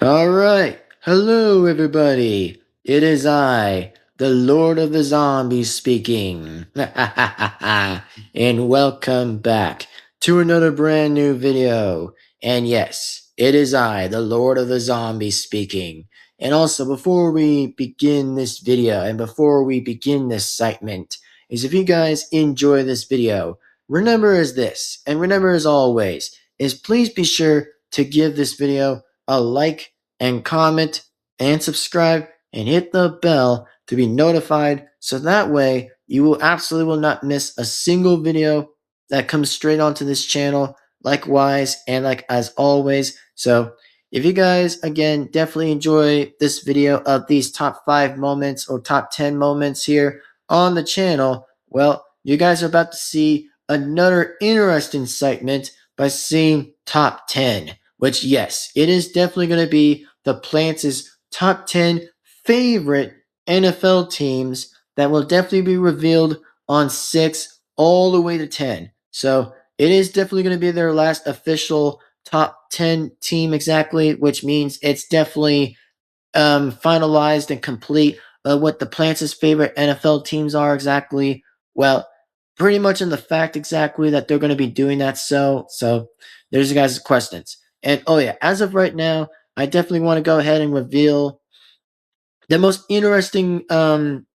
All right. Hello, everybody. It is I, the Lord of the Zombies speaking. And welcome back to another brand new video. And yes, it is I, the Lord of the Zombies speaking. And also, before we begin this video and before we begin this segment, is if you guys enjoy this video, remember as this, and remember as always, is please be sure to give this video a like and comment and subscribe and hit the bell to be notified so that way you will absolutely will not miss a single video that comes straight onto this channel. Likewise, and like as always, so if you guys again definitely enjoy this video of these top 5 moments or top 10 moments here on the channel, well, you guys are about to see another interesting segment by seeing top 10, which yes, it is definitely going to be the Plants' top 10 favorite NFL teams that will definitely be revealed on 6 all the way to 10. So it is definitely going to be their last official top 10 team exactly, which means it's definitely finalized and complete what the Plants' favorite NFL teams are exactly. Well, pretty much in the fact exactly that they're going to be doing that. So there's you guys' questions. And oh yeah, as of right now, I definitely want to go ahead and reveal the most interesting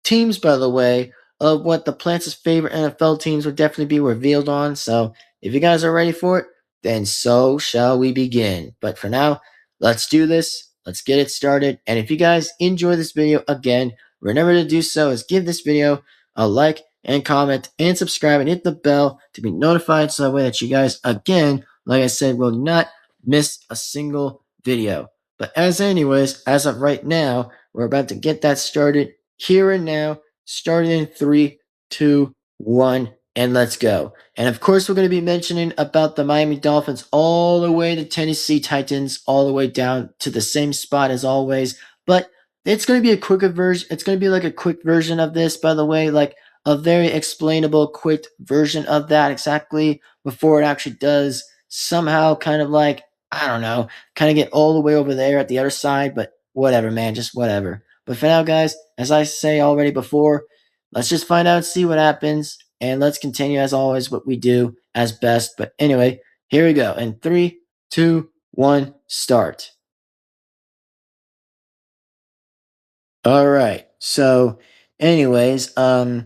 teams, by the way, of what the Plants' favorite NFL teams will definitely be revealed on. So if you guys are ready for it, then so shall we begin. But for now, let's do this. Let's get it started. And if you guys enjoy this video again, remember to do so is give this video a like and comment and subscribe and hit the bell to be notified so that way that you guys, again, like I said, will not miss a single video. But as of right now, we're about to get that started here and now, starting in 3, 2, 1, and let's go. And of course, we're going to be mentioning about the Miami Dolphins all the way to Tennessee Titans, all the way down to the same spot as always. But it's going to be a quicker version. It's going to be like a quick version of this, by the way, like a very explainable, quick version of that exactly before it actually does somehow kind of like, I don't know, kind of get all the way over there at the other side, but whatever, man, just whatever. But for now, guys, as I say already before, let's just find out, see what happens, and let's continue as always what we do as best. But anyway, here we go. In 3, 2, 1, start. All right. So, anyways, the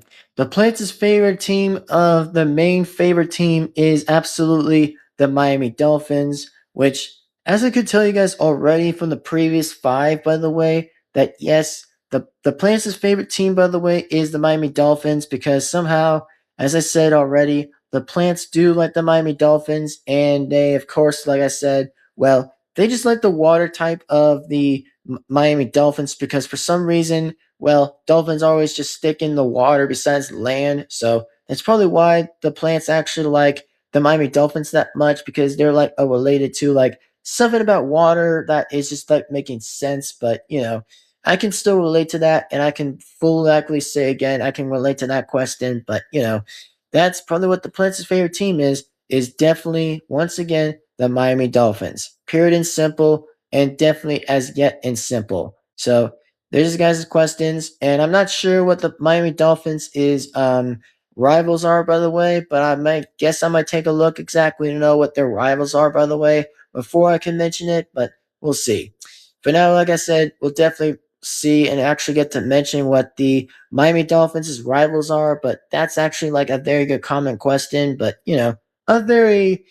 Plants' favorite team of the main favorite team is absolutely the Miami Dolphins, which, as I could tell you guys already from the previous 5, by the way, that yes, the Plants' favorite team, by the way, is the Miami Dolphins because somehow, as I said already, the Plants do like the Miami Dolphins, and they, of course, like I said, well, they just like the water type of the Miami Dolphins because for some reason, well, dolphins always just stick in the water besides land. So that's probably why the Plants actually like the Miami Dolphins that much because they're like related to like something about water that is just like making sense. But I can still relate to that, and I can fully actually say again, I can relate to that question. But that's probably what the Plants' favorite team is definitely once again the Miami Dolphins. Period and simple and definitely as yet and simple. So there's you guys' questions, and I'm not sure what the Miami Dolphins is rivals are, by the way, but I might take a look exactly to know what their rivals are, by the way, before I can mention it, but we'll see. For now, like I said, we'll definitely see and actually get to mention what the Miami Dolphins' rivals are, but that's actually like a very good common question, but a very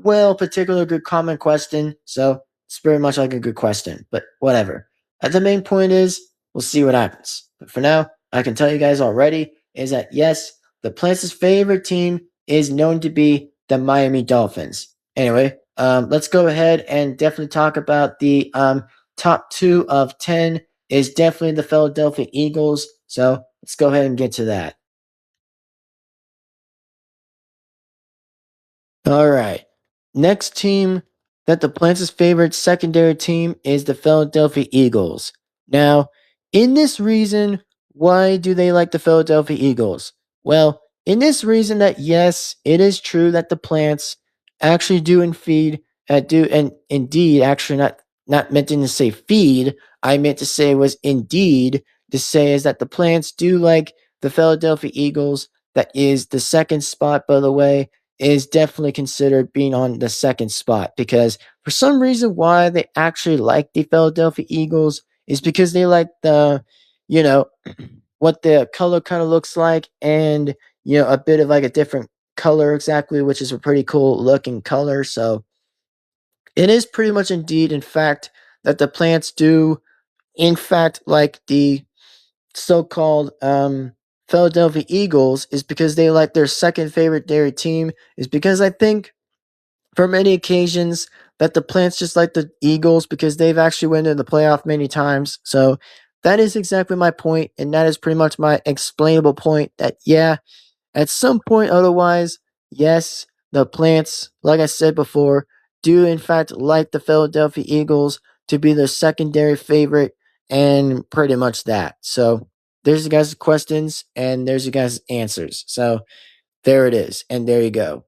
particular good common question. So it's very much like a good question, but whatever. The main point is, we'll see what happens. But for now, I can tell you guys already is that yes, the Plants' favorite team is known to be the Miami Dolphins. Anyway, let's go ahead and definitely talk about the top 2 of 10 is definitely the Philadelphia Eagles. So let's go ahead and get to that. All right. Next team that the Plants' favorite secondary team is the Philadelphia Eagles. Now, in this reason, why do they like the Philadelphia Eagles? Well, in this reason that yes, it is true that the Plants actually do indeed actually not meant to say feed. I meant to say was indeed to say is that the plants do like the Philadelphia Eagles. That is the second spot, by the way, is definitely considered being on the second spot because for some reason why they actually like the Philadelphia Eagles is because they like the, you know, what the color kind of looks like and, a bit of like a different color exactly, which is a pretty cool looking color. So it is pretty much indeed, in fact, that the plants do, in fact, like the so-called Philadelphia Eagles is because they like their second favorite dairy team is because I think for many occasions that the plants just like the Eagles because they've actually went in the playoff many times. So that is exactly my point, and that is pretty much my explainable point that yeah, at some point otherwise, yes, the plants, like I said before, do in fact like the Philadelphia Eagles to be their secondary favorite, and pretty much that. So there's you guys' questions, and there's you guys' answers. So there it is, and there you go.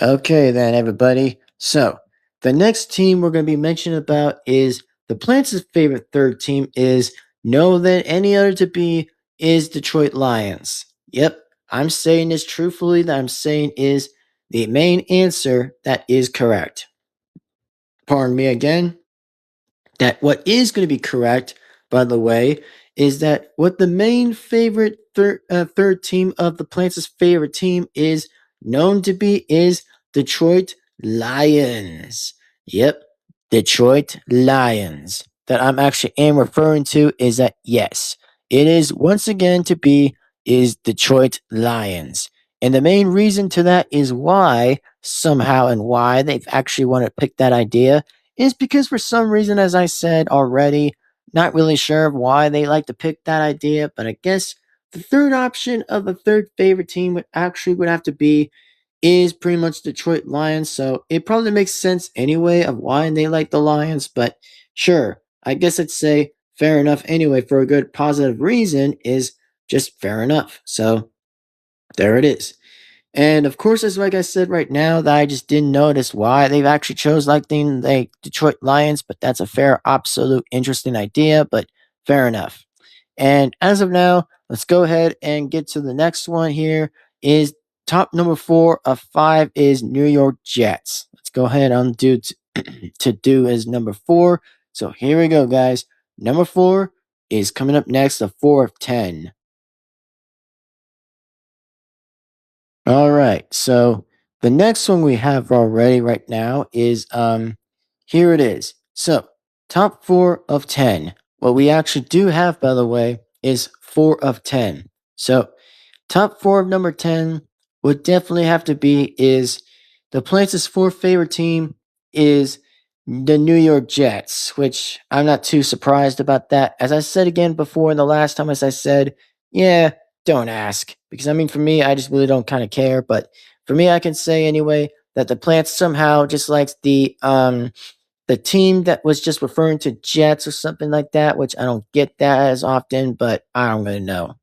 Okay, then, everybody. So, the next team we're going to be mentioning about is the Plants' favorite third team is no than any other to be is Detroit Lions. Yep, I'm saying this truthfully. That I'm saying is the main answer that is correct. Pardon me again. That what is going to be correct, by the way, is that what the main favorite third team of the Plants' favorite team is known to be is Detroit Lions. Yep, Detroit Lions. That I'm actually am referring to is that yes, it is once again to be is Detroit Lions. And the main reason to that is why somehow and why they've actually wanted to pick that idea is because for some reason, as I said already, not really sure of why they like to pick that idea, but I guess the third option of the third favorite team would have to be is pretty much Detroit Lions. So it probably makes sense anyway of why they like the Lions, but sure, I guess I'd say fair enough anyway for a good positive reason is just fair enough. So there it is. And of course, as like I said right now, that I just didn't notice why they've actually chose like the Detroit Lions, but that's a fair, absolute, interesting idea. But fair enough. And as of now, let's go ahead and get to the next one. Here is top number 4 of 5 is New York Jets. Let's go ahead and do to do is number 4. So here we go, guys. Number 4 is coming up next. The 4 of 10. All right. So the next one we have already right now is here it is. So top 4 of 10. What we actually do have, by the way, is 4 of 10. So top 4 of number 10 would definitely have to be is the Plants' fourth favorite team is the New York Jets, which I'm not too surprised about that. As I said again before in the last time, as I said, yeah, don't ask. Because I mean, for me, I just really don't kind of care. But for me, I can say anyway that the Plants somehow just likes the team that was just referring to Jets or something like that, which I don't get that as often, but I don't really know.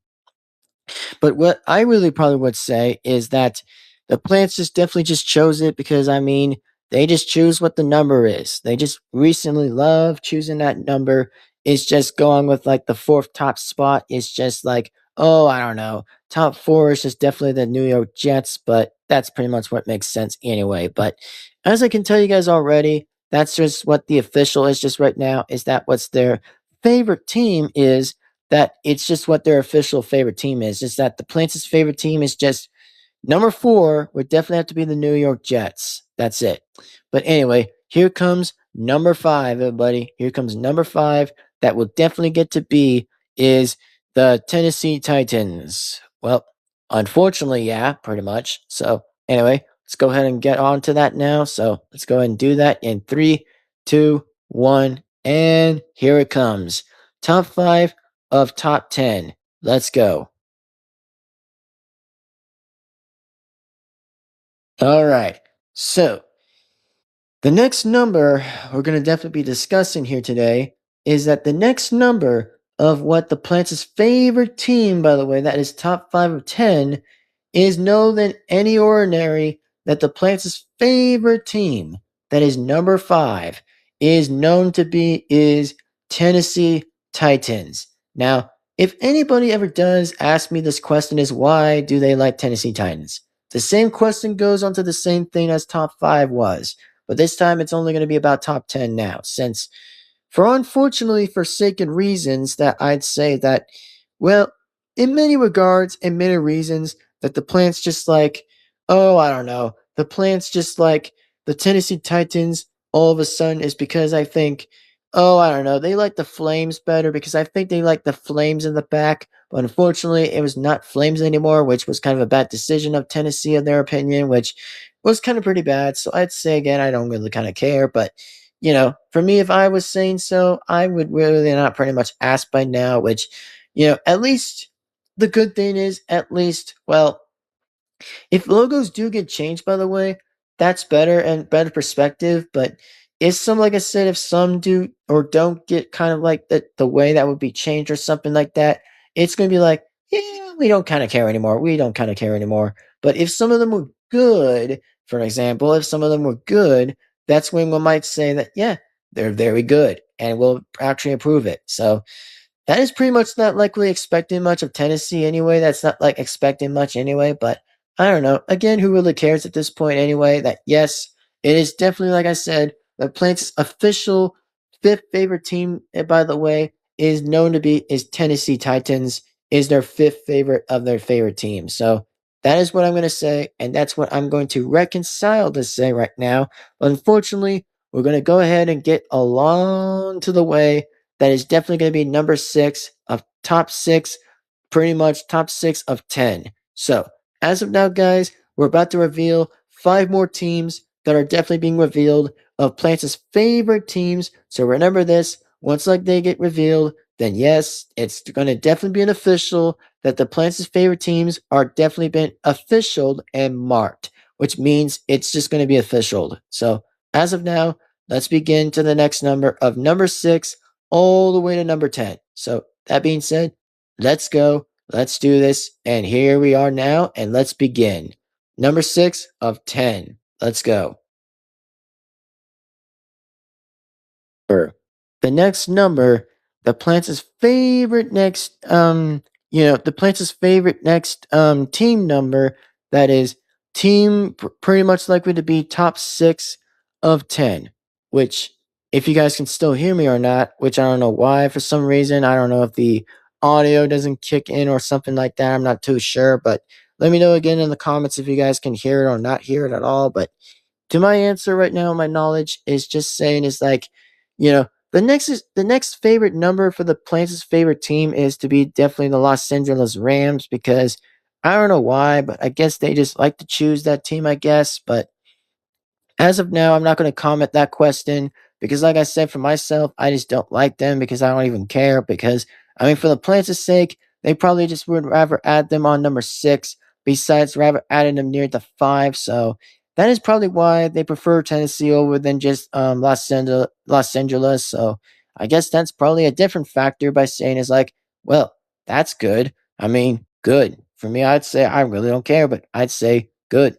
But what I really probably would say is that the plants just definitely just chose it because I mean they just choose what the number is. They just recently love choosing that number. It's just going with like the fourth top spot. It's just like, oh, I don't know. Top four is just definitely the New York Jets, but that's pretty much what makes sense anyway. But as I can tell you guys already, that's just what the official is just right now. Is that what's their favorite team is that it's just what their official favorite team is. Just that the Plants' favorite team is just number 4 would definitely have to be the New York Jets. That's it. But anyway, here comes number 5, everybody. Here comes number 5 that will definitely get to be is the Tennessee Titans. Well, unfortunately, yeah, pretty much. So anyway, let's go ahead and get on to that now. So let's go ahead and do that in 3, 2, 1, and here it comes. Top 5 of top 10. Let's go. All right. So, the next number we're going to definitely be discussing here today is that the next number of what the Plants' favorite team, by the way, that is top 5 of 10, is no than any ordinary that the Plants' favorite team, that is number 5, is known to be is Tennessee Titans. Now, if anybody ever does ask me this question is why do they like Tennessee Titans? The same question goes on to the same thing as top 5 was, but this time it's only going to be about top 10 now, since for unfortunately forsaken reasons that I'd say that, well, in many regards and many reasons, that the Plants just like, oh, I don't know, the Plants just like the Tennessee Titans all of a sudden is because I think, oh, I don't know, they like the Flames better because I think they like the Flames in the back. But unfortunately, it was not Flames anymore, which was kind of a bad decision of Tennessee, in their opinion, which was kind of pretty bad. So I'd say again, I don't really kind of care, but for me, if I was saying so, I would really not pretty much ask by now, which, at least the good thing is, at least, well, if logos do get changed, by the way, that's better and better perspective. But if some, like I said, if some do or don't get kind of like the way that would be changed or something like that, it's going to be like, yeah, we don't kind of care anymore. We don't kind of care anymore. But if some of them were good, for example, if some of them were good, that's when we might say that, yeah, they're very good and we'll actually improve it. So that is pretty much not like really expecting much of Tennessee anyway. That's not like expecting much anyway, but I don't know. Again, who really cares at this point anyway? That yes, it is definitely like I said, the Plants' official fifth favorite team, by the way, is known to be is Tennessee Titans, is their fifth favorite of their favorite team. So that is what I'm gonna say, and that's what I'm going to reconcile to say right now. But unfortunately, we're gonna go ahead and get along to the way that is definitely going to be number 6 of top 6, pretty much top 6 of 10. So, as of now, guys, we're about to reveal 5 more teams that are definitely being revealed of Plants' favorite teams. So, remember this once like they get revealed, then yes, it's going to definitely be an official that the Plants' favorite teams are definitely been officialed and marked, which means it's just going to be officialed. So, as of now, let's begin to the next number of number 6 all the way to number 10. So, that being said, let's go. Let's do this. And here we are now, and let's begin. Number 6 of 10. Let's go. The next number, the Plants' favorite next, the Plants' favorite next team number, that is pretty much likely to be top 6 of 10, which, if you guys can still hear me or not, which I don't know why, for some reason, I don't know if the audio doesn't kick in or something like that, I'm not too sure, but let me know again in the comments if you guys can hear it or not hear it at all. But to my answer right now, my knowledge is just saying is like, the next favorite number for the Plants' favorite team is to be definitely the Los Angeles Rams because I don't know why, but I guess they just like to choose that team, I guess. But as of now, I'm not going to comment that question because, like I said, for myself, I just don't like them because I don't even care. Because, I mean, for the Plants' sake, they probably just would rather add them on number 6, besides rather adding them near the 5. So that is probably why they prefer Tennessee over than just Los Angeles. So I guess that's probably a different factor by saying is like, well, that's good. I mean, good. For me, I'd say I really don't care, but I'd say good.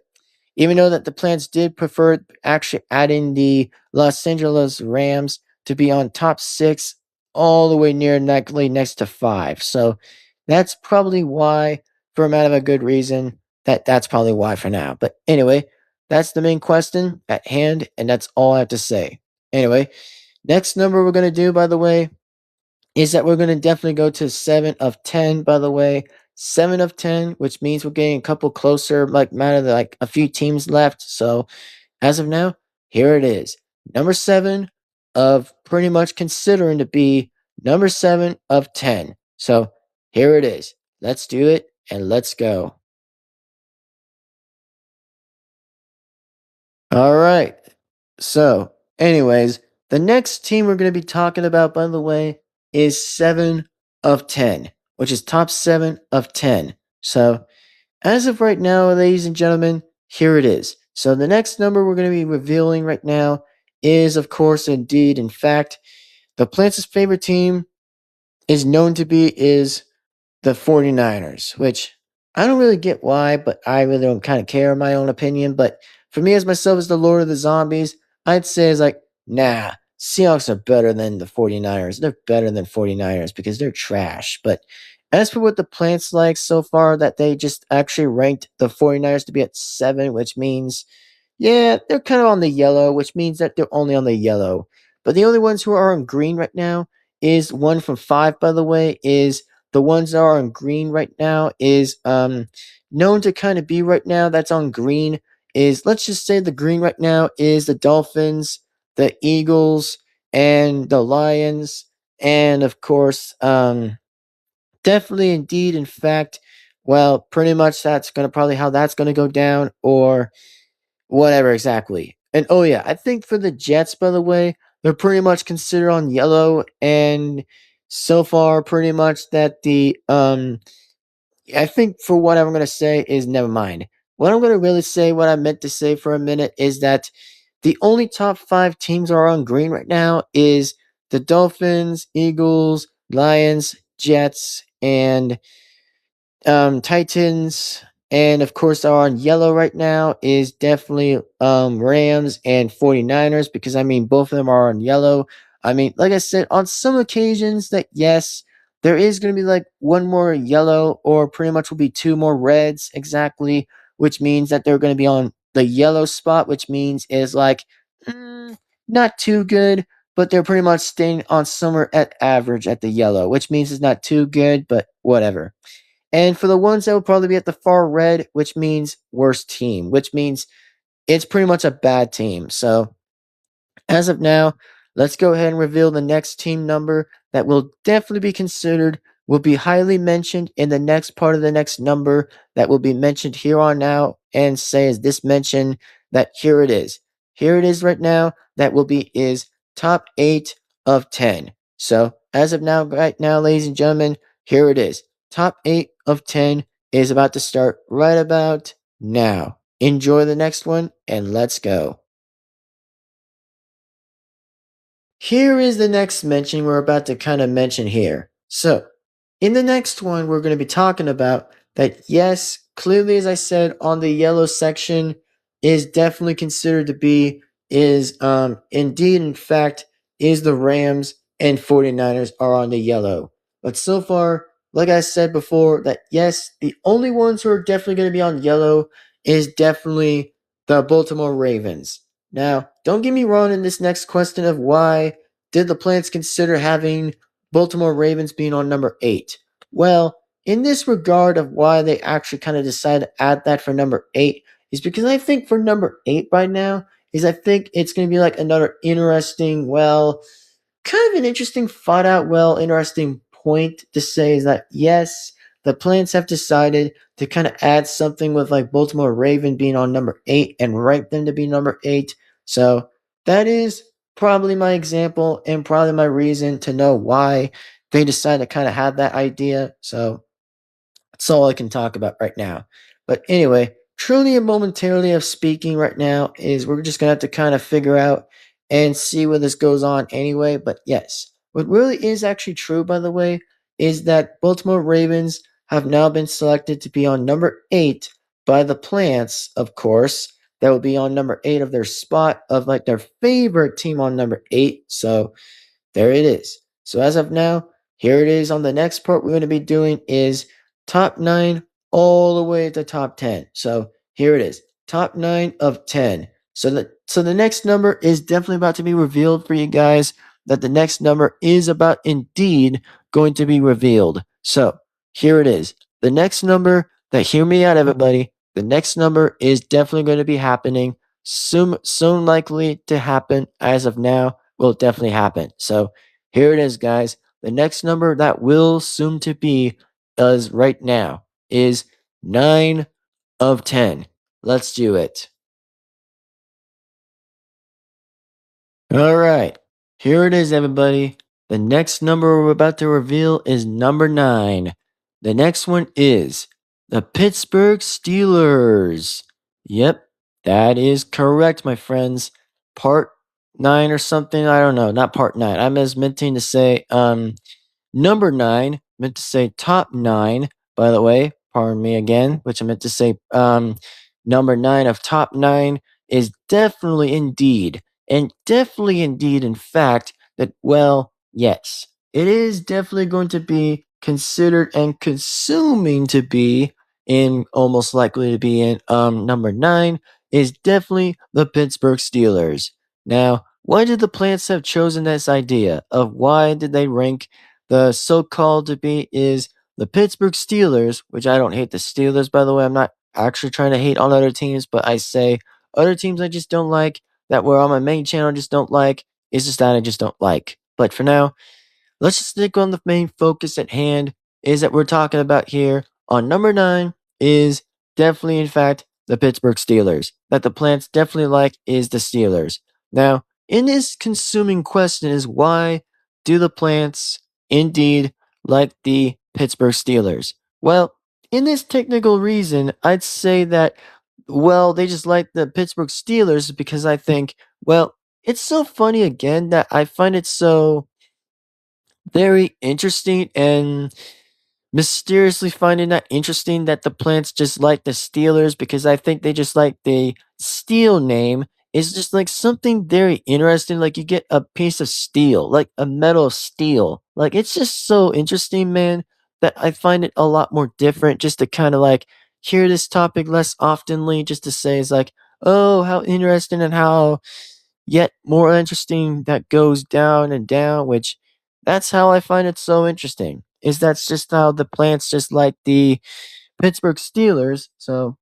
Even though that the Plants did prefer actually adding the Los Angeles Rams to be on top 6 all the way near next to 5. So that's probably why, for a matter of a good reason, that's probably why for now. But anyway, that's the main question at hand, and that's all I have to say. Anyway, next number we're going to do, by the way, is that we're going to definitely go to 7 of 10, by the way. 7 of 10, which means we're getting a couple closer, like matter of like a few teams left. So as of now, here it is. Number 7 of pretty much considering to be number 7 of 10. So here it is. Let's do it and let's go. All right. So, anyways, the next team we're going to be talking about, by the way, is 7 of 10, which is top 7 of 10. So, as of right now, ladies and gentlemen, here it is. So, the next number we're going to be revealing right now is, of course, indeed, in fact, the Plants' favorite team is known to be is the 49ers, which I don't really get why, but I really don't kind of care in my own opinion. But for me, as myself, as the Lord of the Zombies, I'd say it's like, nah, Seahawks are better than the 49ers. They're better than 49ers because they're trash. But as for what the plants like so far, that they just actually ranked the 49ers to be at 7, which means yeah, they're kind of on the yellow, which means that they're only on the yellow. But the only ones who are on green right now is one from 5, by the way, is the ones that are on green right now is known to kind of be right now that's on green is let's just say the green right now is the Dolphins, the Eagles, and the Lions, and of course, definitely indeed, in fact, well, pretty much that's gonna probably how that's gonna go down, or whatever exactly. And oh yeah, I think for the Jets, by the way, they're pretty much considered on yellow, and so far, pretty much that the I think for what I'm gonna say is never mind. What I'm gonna really say, what I meant to say for a minute, is that the only top 5 teams are on green right now is the Dolphins, Eagles, Lions, Jets, and Titans, and of course are on yellow right now is definitely Rams and 49ers because I mean both of them are on yellow. I mean, like I said, on some occasions that yes, there is going to be like one more yellow or pretty much will be 2 more reds exactly, which means that they're going to be on the yellow spot, which means is like not too good, but they're pretty much staying on somewhere at average at the yellow, which means it's not too good, but whatever. And for the ones that will probably be at the far red, which means worst team, which means it's pretty much a bad team. So as of now, let's go ahead and reveal the next team number that will definitely be considered, will be highly mentioned in the next part of the next number that will be mentioned here on out and say as this mention that here it is. Here it is right now that will be is top 8 of 10. So as of now, right now, ladies and gentlemen, here it is. Top 8 of 10 is about to start right about now. Enjoy the next one and let's go. Here is the next mention we're about to kind of mention here. So, in the next one, we're going to be talking about that, yes, clearly, as I said, on the yellow section is definitely considered to be, is indeed, in fact, is the Rams and 49ers are on the yellow. But so far, like I said before, that yes, the only ones who are definitely going to be on yellow is definitely the Baltimore Ravens. Now, don't get me wrong in this next question of why did the Plants consider having Baltimore Ravens being on number 8? Well, in this regard of why they actually kind of decided to add that for number 8 is because I think for number 8 right now is I think it's going to be like another interesting, well, kind of an interesting, thought out, well, interesting point to say is that yes, the Plants have decided to kind of add something with like Baltimore Raven being on number 8 and rank them to be number 8. So that is probably my example and probably my reason to know why they decided to kind of have that idea. So that's all I can talk about right now. But anyway, truly and momentarily of speaking right now is we're just gonna have to kind of figure out and see where this goes on anyway. But yes, what really is actually true, by the way, is that Baltimore Ravens have now been selected to be on number 8 by the Plants, of course. That will be on number 8 of their spot of like their favorite team on number 8. So there it is. So as of now, here it is on the next part we're going to be doing is top 9 all the way to top 10. So here it is. Top 9 of 10. So the next number is definitely about to be revealed for you guys. That the next number is about indeed going to be revealed. So here it is. The next number that hear me out, everybody. The next number is definitely going to be happening soon likely to happen as of now will definitely happen. So here it is, guys. The next number that will soon to be as right now is 9 of 10. Let's do it. All right. Here it is, everybody. The next number we're about to reveal is number 9. The next one is the Pittsburgh Steelers. Yep, that is correct, my friends. Part 9 or something. I don't know. Not part 9. I was meaning to say number 9. Meant to say top 9, by the way. pardon me again, which I meant to say, number nine of top nine is definitely indeed, and definitely indeed, in fact, that, well, yes, it is definitely going to be considered and consuming to be in almost likely to be in number nine is definitely the Pittsburgh Steelers. Now, why did the plants have chosen this idea of why did they rank the so-called to be is the Pittsburgh Steelers, which I don't hate the Steelers, by the way. I'm not actually trying to hate on other teams, but I say other teams I just don't like that were on my main channel I just don't like. It's just that I just don't like. But for now, let's just stick on the main focus at hand is that we're talking about here on number nine is definitely in fact the Pittsburgh Steelers. That the plants definitely like is the Steelers. Now, in this consuming question is why do the plants indeed like the Pittsburgh Steelers? Well, in this technical reason, I'd say that well, they just like the Pittsburgh Steelers because I think, well, it's so funny again that I find it so very interesting and mysteriously finding that interesting that the plants just like the Steelers because I think they just like the steel name is just like something very interesting. Like you get a piece of steel, like a metal of steel. Like it's just so interesting, man, that I find it a lot more different just to kind of like hear this topic less oftenly, just to say it's like, oh, how interesting and how yet more interesting that goes down and down, which that's how I find it so interesting. Is that's just how the plants just like the Pittsburgh Steelers. So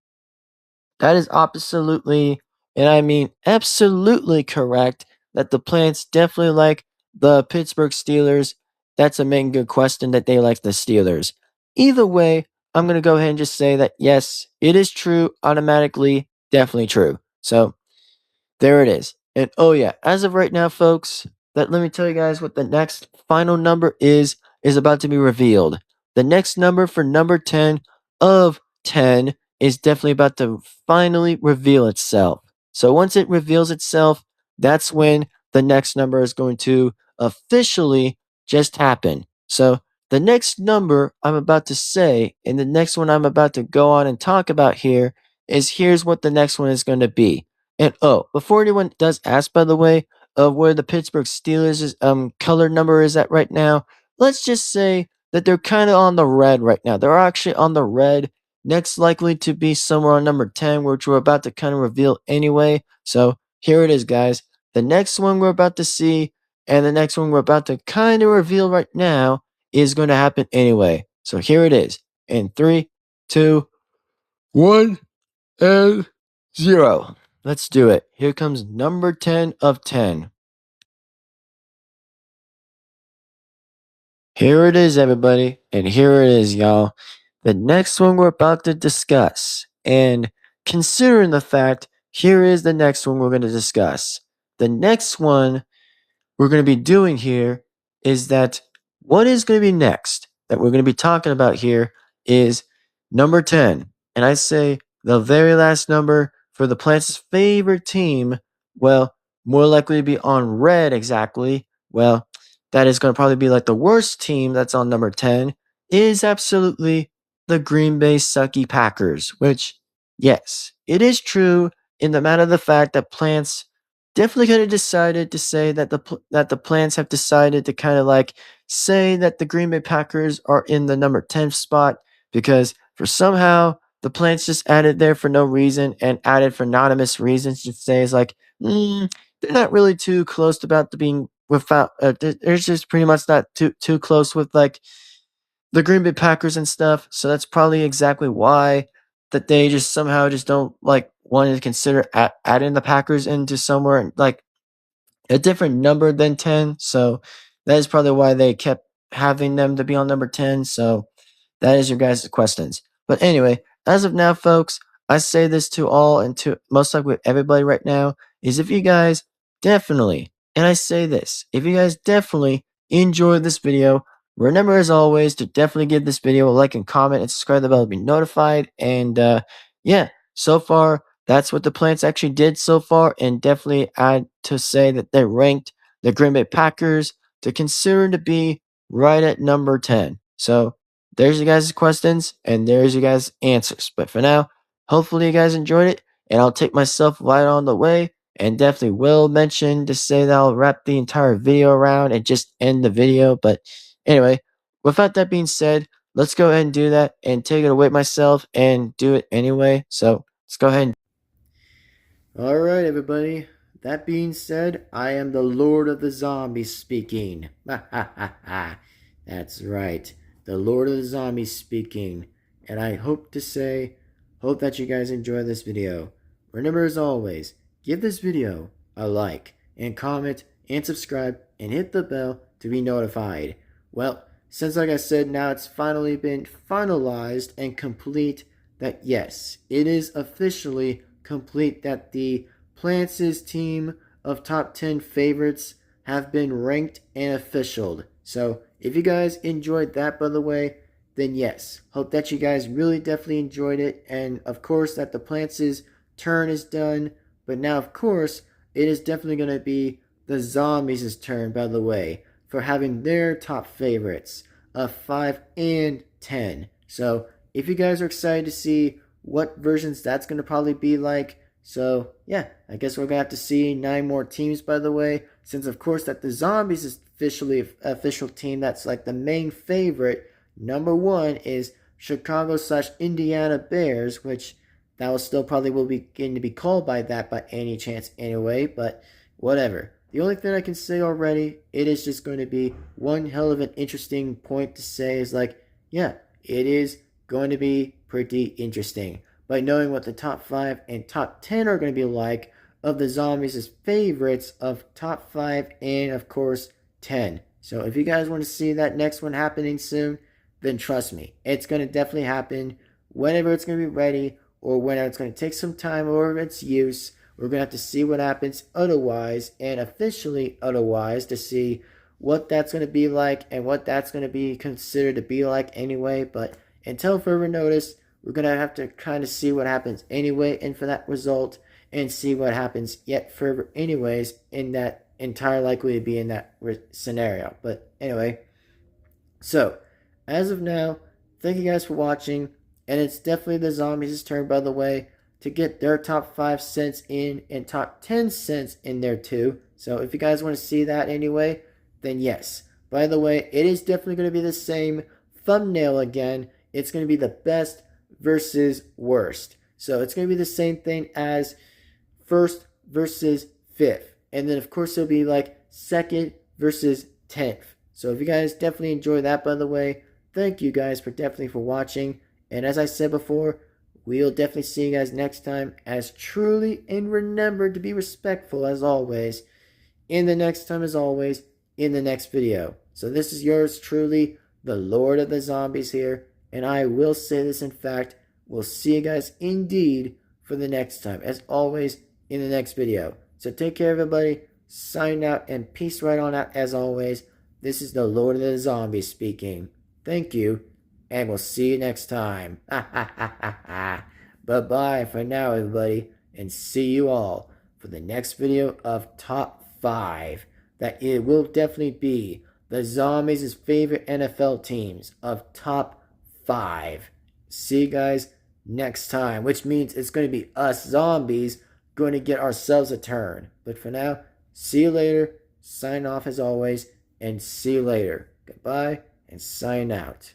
that is absolutely, and I mean absolutely correct that the plants definitely like the Pittsburgh Steelers. That's a main good question that they like the Steelers. Either way, I'm going to go ahead and just say that yes, it is true, automatically, definitely true. So there it is. And oh yeah, as of right now, folks, that let me tell you guys what the next final number is about to be revealed. The next number for number 10 of 10 is definitely about to finally reveal itself. So once it reveals itself, that's when the next number is going to officially just happen. So the next number I'm about to say, and the next one I'm about to go on and talk about here, is here's what the next one is going to be. And oh, before anyone does ask, by the way, of where the Pittsburgh Steelers' color number is at right now, let's just say that they're kind of on the red right now. They're actually on the red. Next likely to be somewhere on number 10, which we're about to kind of reveal anyway. So here it is, guys. The next one we're about to see, and the next one we're about to kind of reveal right now, is going to happen anyway. So here it is. In three, two, one, and 0. Let's do it. Here comes number 10 of 10. Here it is, everybody. And here it is, y'all. The next one we're about to discuss. And considering the fact, here is the next one we're going to discuss. The next one we're going to be doing here is that what is going to be next that we're going to be talking about here is number 10. And I say the very last number for the Plants' favorite team, well, more likely to be on red exactly. Well, that is going to probably be like the worst team that's on number 10 is absolutely the Green Bay Sucky Packers, which, yes, it is true in the matter of the fact that Plants definitely could have decided to say that the plants have decided to kind of like say that the Green Bay Packers are in the number 10th spot because for somehow the plants just added there for no reason and added for anonymous reasons to say it's like they're not really too close about to being without they're just pretty much not too close with like the Green Bay Packers and stuff. So that's probably exactly why that they just somehow just don't like want to consider adding the Packers into somewhere like a different number than 10. So that is probably why they kept having them to be on number 10. So that is your guys' questions. But anyway, as of now, folks, I say this to all and to most likely everybody right now is if you guys definitely, and I say this, if you guys definitely enjoyed this video, remember as always to definitely give this video a like and comment and subscribe to the bell to be notified. And yeah, so far, that's what the plants actually did so far. And definitely add to say that they ranked the Green Bay Packers to consider to be right at number 10. So there's you guys' questions and there's you guys' answers. But for now, hopefully you guys enjoyed it, and I'll take myself right on the way. And definitely will mention to say that I'll wrap the entire video around and just end the video. But anyway, without that being said, let's go ahead and do that and take it away myself and do it anyway. So let's go ahead and all right, everybody. That being said, I am the Lord of the Zombies speaking. Ha ha ha ha. That's right. The Lord of the Zombies speaking. And I hope that you guys enjoy this video. Remember, as always, give this video a like and comment and subscribe and hit the bell to be notified. Well, since like I said, now it's finally been finalized and complete that yes, it is officially complete that the Plants' team of top 10 favorites have been ranked and officialed. So if you guys enjoyed that, by the way, then yes, hope that you guys really definitely enjoyed it. And of course that the Plants' turn is done. But now, of course, it is definitely going to be the Zombies' turn, by the way, for having their top favorites of 5 and 10. So if you guys are excited to see what versions that's going to probably be like, so yeah, I guess we're going to have to see 9 more teams, by the way, since of course that the Zombies is officially official team that's like the main favorite. Number 1 is Chicago/Indiana Bears, which that will still probably will be going to be called by that by any chance anyway, but whatever. The only thing I can say already, it is just going to be one hell of an interesting point to say is like, yeah, it is going to be pretty interesting by knowing what the top 5 and top 10 are going to be like of the Zombies' favorites of top 5 and of course 10. So if you guys want to see that next one happening soon, then trust me, it's going to definitely happen whenever it's going to be ready, or whenever it's going to take some time or its use. We're going to have to see what happens otherwise and officially otherwise to see what that's going to be like and what that's going to be considered to be like anyway. But until further notice, we're going to have to kind of see what happens anyway and for that result, and see what happens yet further anyways in that entire likely to be in that scenario. But anyway, so as of now, thank you guys for watching, and it's definitely the Zombies' turn, by the way, to get their top 5 cents in and top 10 cents in there too. So if you guys want to see that anyway, then yes. By the way, it is definitely going to be the same thumbnail again. It's going to be the best versus worst. So it's going to be the same thing as first versus fifth. And then of course it'll be like second versus 10th. So if you guys definitely enjoy that, by the way, thank you guys for definitely for watching. And as I said before, we'll definitely see you guys next time, as truly, and remember to be respectful as always, in the next time as always, in the next video. So this is yours truly, the Lord of the Zombies here, and I will say this in fact, we'll see you guys indeed for the next time, as always, in the next video. So take care everybody, sign out, and peace right on out as always. This is the Lord of the Zombies speaking. Thank you, and we'll see you next time. Bye-bye for now, everybody, and see you all for the next video of Top 5. That it will definitely be the Zombies' favorite NFL teams of Top 5. See you guys next time, which means it's going to be us zombies going to get ourselves a turn. But for now, see you later, sign off as always, and see you later. Goodbye, and sign out.